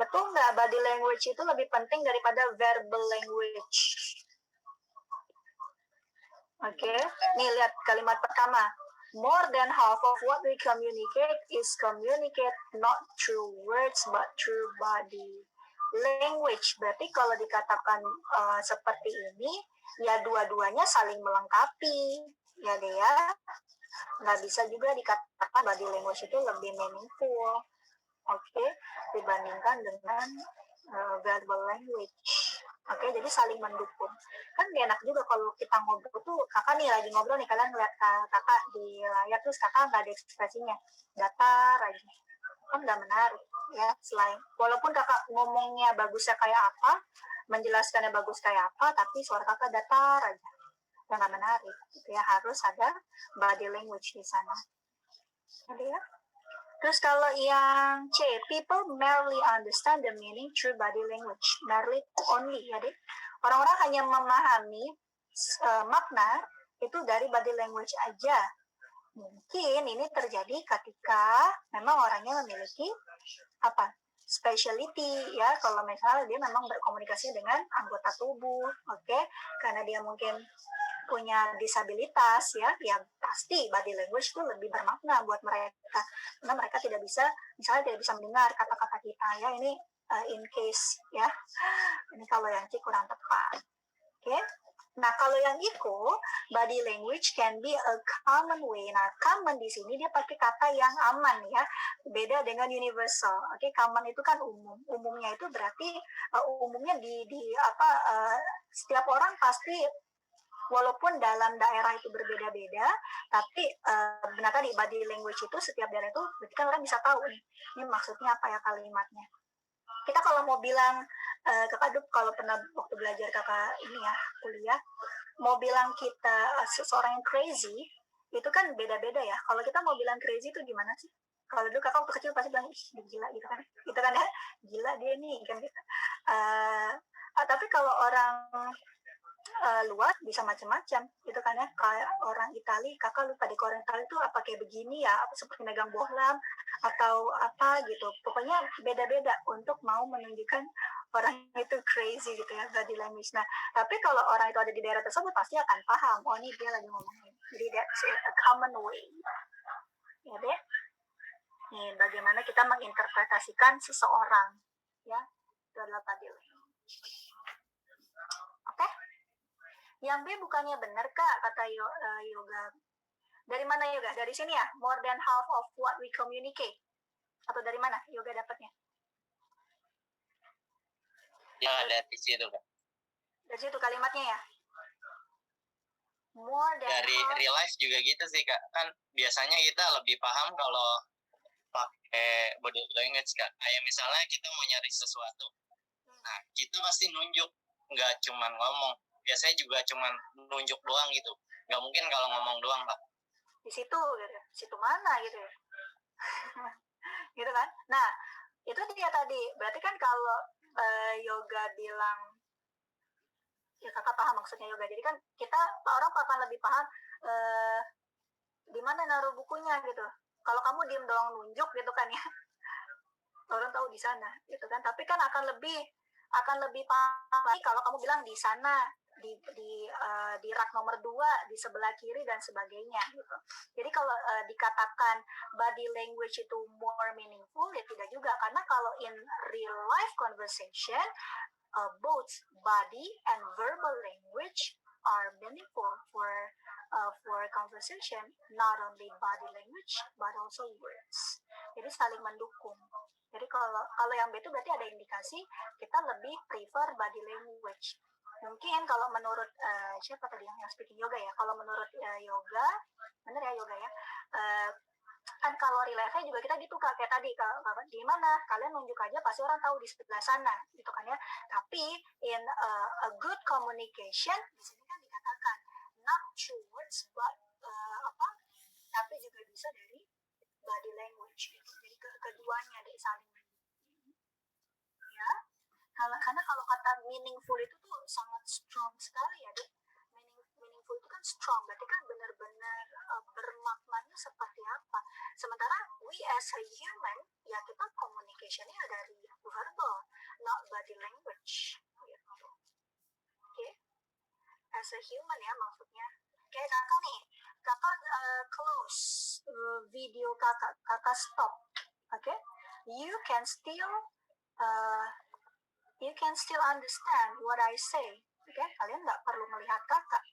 Betul nggak body language itu lebih penting daripada verbal language? Oke, nih lihat kalimat pertama. More than half of what we communicate is communicate not through words but through body language. Berarti kalau dikatakan seperti ini, ya dua-duanya saling melengkapi, ya deh ya. Nggak bisa juga dikatakan body language itu lebih meaningful, oke, dibandingkan dengan verbal language. Oke, jadi saling mendukung. Kan gak enak juga kalau kita ngobrol tuh, kakak nih lagi ngobrol nih, kalian ngeliat kakak di layar terus kakak nggak ada ekspresinya, datar aja, kan nggak menarik ya. Selain walaupun kakak ngomongnya bagusnya kayak apa, menjelaskannya bagus kayak apa, tapi suara kakak datar aja, ya nggak menarik gitu ya. Harus ada body language di sana. Jadi ya, Terus kalau yang C, people merely understand the meaning through body language. Merely only, ya deh. Orang-orang hanya memahami makna itu dari body language aja. Mungkin ini terjadi ketika memang orangnya memiliki apa? Speciality, ya. Kalau misalnya dia memang berkomunikasi dengan anggota tubuh, oke? Karena dia mungkin punya disabilitas, ya pasti body language itu lebih bermakna buat mereka, karena mereka tidak bisa, misalnya tidak bisa mendengar kata-kata kita, ya ini in case, ya ini kalau yang C kurang tepat, oke? Nah kalau yang Iko, body language can be a common way. Nah common di sini dia pakai kata yang aman, ya, beda dengan universal. Oke, common itu kan umum, umumnya itu berarti umumnya di setiap orang pasti, walaupun dalam daerah itu berbeda-beda, tapi benar tadi body language itu setiap daerah itu berarti kan orang bisa tahu nih, ini maksudnya apa ya kalimatnya. Kita kalau mau bilang, kakak kalau pernah waktu belajar kakak ini ya kuliah, mau bilang kita seseorang yang crazy, itu kan beda-beda ya. Kalau kita mau bilang crazy itu gimana sih? Kalau dulu kakak waktu kecil pasti bilang, ih gila gitu kan ya, gila dia nih kan gitu. Tapi kalau orang luar bisa macam-macam gitu kan ya, kayak orang Itali, kakak lupa deh orang Itali itu apa kayak begini ya, apa seperti megang bohlam atau apa gitu, pokoknya beda-beda untuk mau menunjukkan orang itu crazy gitu ya, body language. Nah tapi kalau orang itu ada di daerah tersebut pasti akan paham, oh ini dia lagi ngomongin, jadi that's a common way, ya deh. Nih bagaimana kita menginterpretasikan seseorang, ya itu adalah body language. Oke? Yang B bukannya benar kak, kata Yoga. Dari mana Yoga? Dari sini ya? More than half of what we communicate. Atau dari mana Yoga dapatnya? Ya dari situ kak. Dari situ kalimatnya ya? More than Dari half. real life juga gitu sih kak. Kan biasanya kita lebih paham kalau pakai body language kak. Kayak misalnya kita mau nyari sesuatu. Nah kita pasti nunjuk. Nggak cuma ngomong. Biasanya juga cuma nunjuk doang gitu. Nggak mungkin kalau ngomong doang kak. Di situ gitu. Situ mana gitu ya? Gitu kan? Nah itu dia tadi. Berarti kan kalau Yoga bilang, ya kakak paham maksudnya Yoga. Jadi kan kita, orang akan lebih paham di mana naruh bukunya gitu. Kalau kamu diem doang nunjuk gitu kan ya, orang tahu di sana gitu kan. Tapi kan akan lebih paham lagi kalau kamu bilang di sana, di rak nomor 2, di sebelah kiri dan sebagainya gitu. Jadi kalau dikatakan body language itu more meaningful, ya tidak juga, karena kalau in real life conversation, both body and verbal language are meaningful for conversation, not only body language but also words. Jadi saling mendukung. Jadi kalau yang B itu berarti ada indikasi kita lebih prefer body language. Mungkin kalau menurut siapa tadi yang speaking yoga ya, kalau menurut yoga, bener ya yoga ya, kan kalau relive juga kita gitu kak, kayak tadi di mana kalian nunjuk aja pasti orang tahu di sebelah sana gitu kan ya. Tapi in a good communication di sini kan dikatakan not through words but tapi juga bisa dari body language gitu. Jadi keduanya deh saling mendukung ya. Karena kalau kata meaningful itu tuh sangat strong sekali ya deh. Meaningful itu kan strong, berarti kan benar-benar bermaknanya seperti apa. Sementara we as a human, ya kita communication-nya dari verbal, not body language gitu. Oke, as a human ya maksudnya. Oke, kakak nih, kakak close video kakak stop. Oke, you can still understand what I say. Oke, kalian nggak perlu melihat kakak,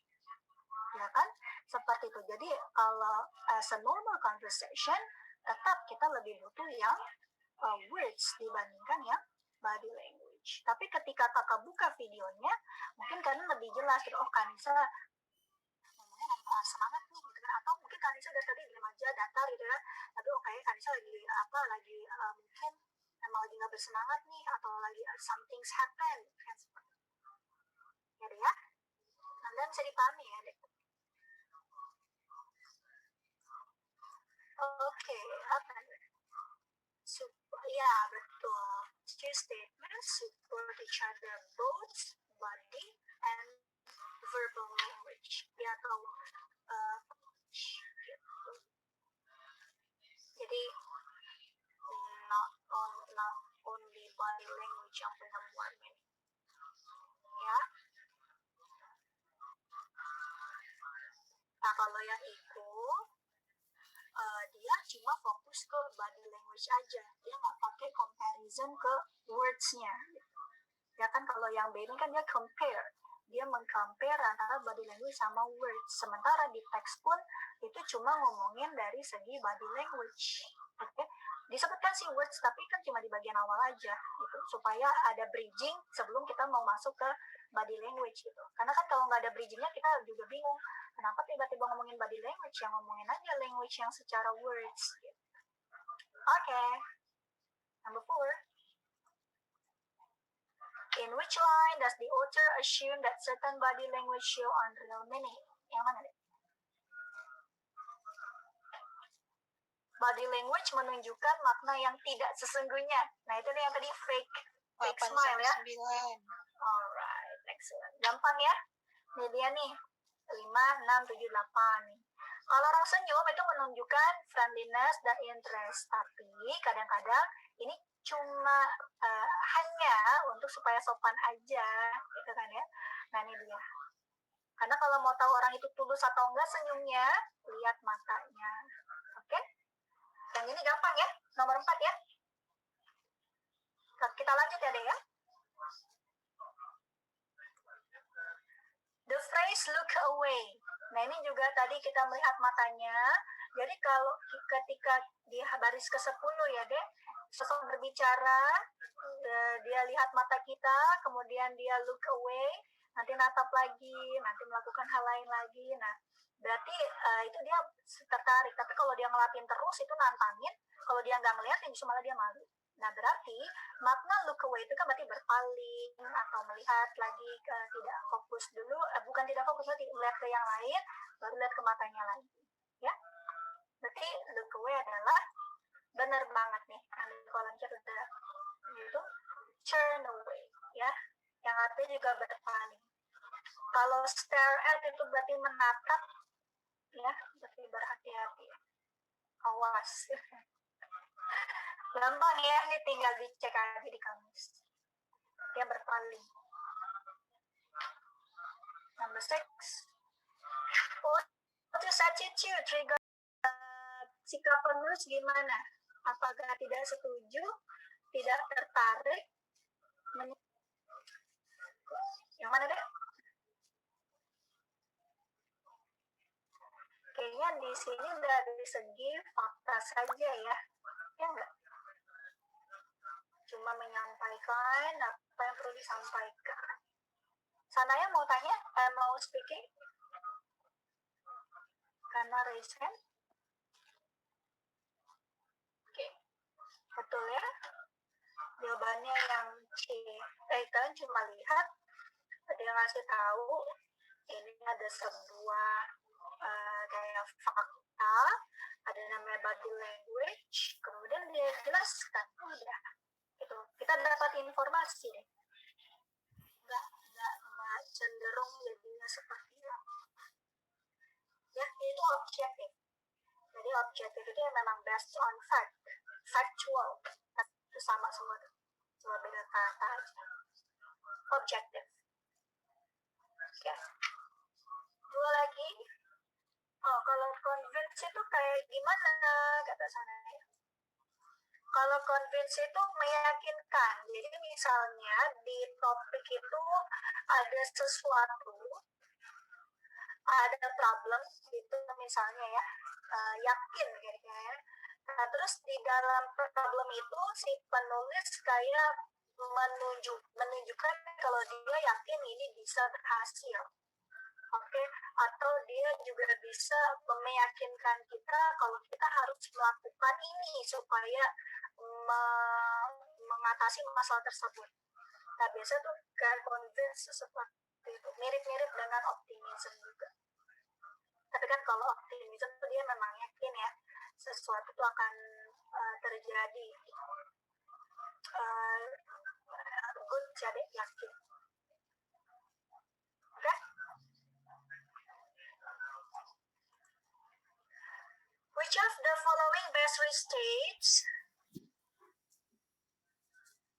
ya kan? Seperti itu. Jadi kalau as a normal conversation, tetap kita lebih butuh yang words dibandingkan yang body language. Tapi ketika kakak buka videonya, mungkin kalian lebih jelas gitu, oh Kanisa ngomongnya semangat nih gitu kan, atau mungkin Kanisa dari tadi diam aja datar gitu kan, tapi oh kayak Kanisa lagi mungkin emang lagi nggak bersemangat nih, atau lagi something's happen kan, seperti itu ya deh ya. Anda bisa dipahami ya deh. Oke, apa support each other, both body and verbal language. Ya, atau gitu. Jadi not only body language yang punya meaning. Ya. Nah, kalau yang itu dia cuma fokus ke body language aja, dia nggak pakai comparison ke words-nya. Ya kan, kalau yang B ini kan dia compare, dia meng-compare antara body language sama words. Sementara di teks pun itu cuma ngomongin dari segi body language. Oke, disebutkan sih words, tapi kan cuma di bagian awal aja gitu, supaya ada bridging sebelum kita mau masuk ke body language gitu. Karena kan kalau nggak ada bridgingnya kita juga bingung, kenapa tiba-tiba ngomongin body language, yang ngomongin aja language yang secara words gitu. Oke, number 4. In which line does the author assume that certain body language show unreal meaning? Yang mana deh? Body language menunjukkan makna yang tidak sesungguhnya. Nah, itu nih yang tadi fake smile ya. 8-9. Alright, excellent. Gampang ya. Ini dia nih. 5, 6, 7, 8 nih. Kalau orang senyum itu menunjukkan friendliness dan interest. Tapi kadang-kadang ini cuma hanya untuk supaya sopan aja, gitu kan ya. Nah, ini dia. Karena kalau mau tahu orang itu tulus atau enggak senyumnya, lihat matanya. Oke? Yang ini gampang ya, nomor 4 ya. Kita lanjut ya deh ya. The phrase look away. Nah, ini juga tadi kita melihat matanya. Jadi kalau ketika di baris ke-10 ya deh, seseorang berbicara, dia lihat mata kita, kemudian dia look away, nanti natap lagi, nanti melakukan hal lain lagi. Nah, berarti itu dia tertarik. Tapi kalau dia ngelatin terus itu nantangin. Kalau dia nggak ngeliatin justru malah dia malu. Nah, berarti makna look away itu kan berarti berpaling atau melihat lagi, tidak fokus dulu, bukan tidak fokus, berarti melihat ke yang lain, baru lihat ke matanya lagi. Ya, berarti look away adalah benar banget nih. Kalau chat udah itu turn away, ya, yang artinya juga berpaling. Kalau stare at itu berarti menatap, ya, berarti berhati-hati, awas. Gampang ya, ini tinggal dicek aja di kamus. Dia berpaling. Number 6. What's attitude trigger sikap penulis gimana? Apakah tidak setuju, tidak tertarik? Yang mana deh? Kayaknya di sini dari segi fakta saja ya. Ya enggak? Cuma menyampaikan apa yang perlu disampaikan. Sanaya mau tanya, mau speaking? Karena raise hand. Oke, betul ya. Jawabannya yang C. Kalian cuma lihat, dia ngasih tahu ini ada sebuah kayak fakta, ada namanya body language, kemudian dia jelaskan, udah. Gitu. Kita dapat informasi deh. Nggak cenderung jadinya seperti itu. Ya, itu objektif. Jadi objektif itu yang memang based on fact, factual. Itu sama semua tuh. Cuma beda kata aja. Objektif. Oke. Dua lagi. Oh, kalau convince itu kayak gimana, kata Sanaya? Kalau convince itu meyakinkan. Jadi misalnya di topik itu ada sesuatu, ada problem gitu misalnya ya, yakin kayaknya. Nah, terus di dalam problem itu si penulis kayak menunjukkan kalau dia yakin ini bisa berhasil. Oke, atau dia juga bisa meyakinkan kita kalau kita harus melakukan ini supaya mengatasi masalah tersebut. Nah, biasa tuh kayak convince seperti itu, mirip-mirip dengan optimism juga. Tapi kan kalau optimism tuh dia memang yakin ya sesuatu itu akan terjadi. good si adik yakin. Oke? Which of the following best states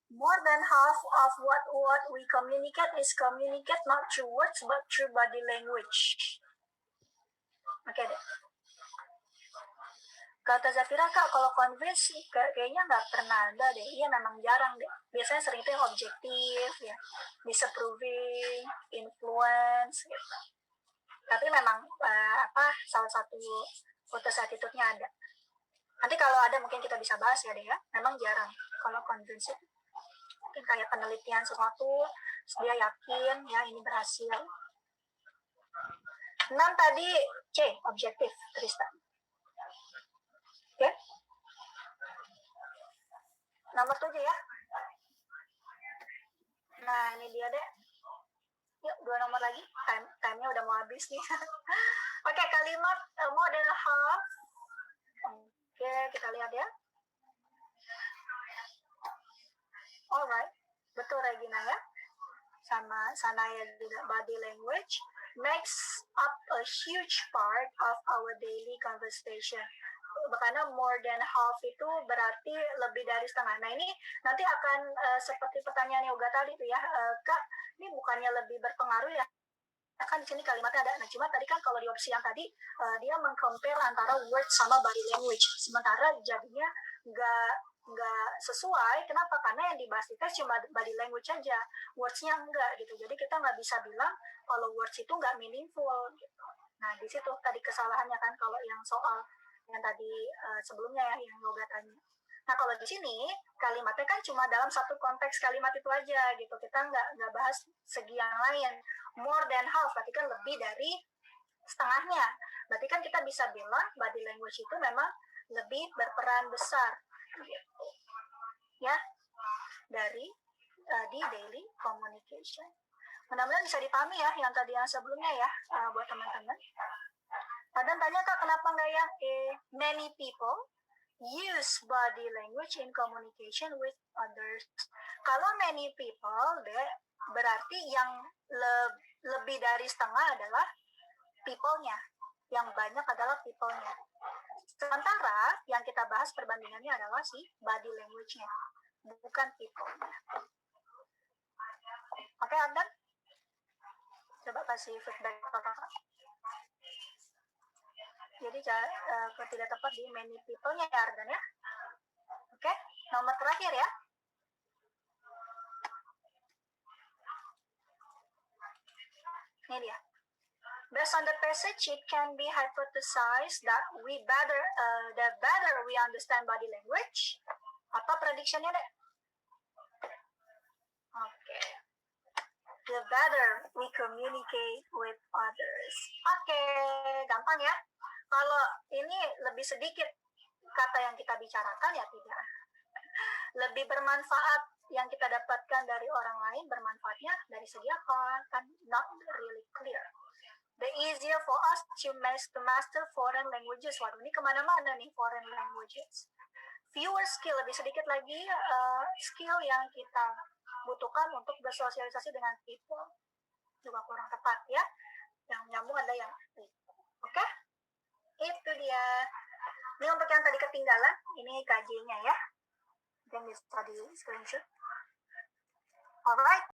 more than half of what we communicate is communicate not through words but through body language? Oke deh. Kata Zafira, Kak, kalau convince kayaknya nggak pernah ada deh. Iya, memang jarang deh. Biasanya sering itu yang objektif, ya, disapproving, influence, gitu. Tapi memang salah satu putus attitude-nya ada. Nanti kalau ada mungkin kita bisa bahas ya deh ya. Memang jarang kalau convince. Mungkin kayak penelitian sesuatu, dia yakin ya ini berhasil. 6 tadi C, objektif, Tristan. Oke. Nomor 7 ya. Nah, ini dia deh. Yuk, 2 nomor lagi. Time-nya udah mau habis nih. Oke, kalimat more than half. Oke, kita lihat ya. Alright. Betul Regina ya. Sama Sanaya juga, body language makes up a huge part of our daily conversation. Karena more than half itu berarti lebih dari setengah. Nah ini nanti akan seperti pertanyaan Yoga tadi tuh ya, Kak, ini bukannya lebih berpengaruh ya? Kan di sini kalimatnya ada. Nah cuma tadi kan kalau di opsi yang tadi dia meng-compare antara words sama body language. Sementara jadinya nggak sesuai. Kenapa? Karena yang dibahas di tes cuma body language aja, words-nya enggak gitu. Jadi kita nggak bisa bilang kalau words itu nggak meaningful gitu. Nah di situ tadi kesalahannya kan kalau yang soal yang tadi sebelumnya ya yang Yoga tanya. Nah kalau di sini kalimatnya kan cuma dalam satu konteks kalimat itu aja gitu. Kita nggak bahas segi yang lain. More than half berarti kan lebih dari setengahnya. Berarti kan kita bisa bilang body language itu memang lebih berperan besar gitu. Ya dari di daily communication. Mudah-mudahan bisa dipahami ya yang tadi yang sebelumnya ya buat teman-teman. Dan tanya Kak kenapa nggak yang many people use body language in communication with others. Kalau many people berarti yang lebih dari setengah adalah people-nya. Yang banyak adalah people-nya. Sementara yang kita bahas perbandingannya adalah si body language-nya, bukan people-nya. Oke, Ardan? Coba kasih feedback ke kakak. Jadi tidak tepat di many people-nya ya Ardan ya. Oke, nomor terakhir ya. Ini dia. Based on the passage, it can be hypothesized that the better we understand body language. Apa prediction-nya deh? Oke. The better we communicate with others. Oke, gampang ya. Kalau ini lebih sedikit kata yang kita bicarakan ya tidak. Lebih bermanfaat yang kita dapatkan dari orang lain, bermanfaatnya dari segi apa? Kan not really clear. The easier for us to master foreign languages. Waduh, ini kemana-mana nih foreign languages. Fewer skill, lebih sedikit lagi skill yang kita butuhkan untuk bersosialisasi dengan people. Juga kurang tepat ya. Yang nyambung ada yang oke? Itu dia. Ini untuk yang tadi ketinggalan, ini KJ-nya ya. Dan bisa di screenshot. Alright.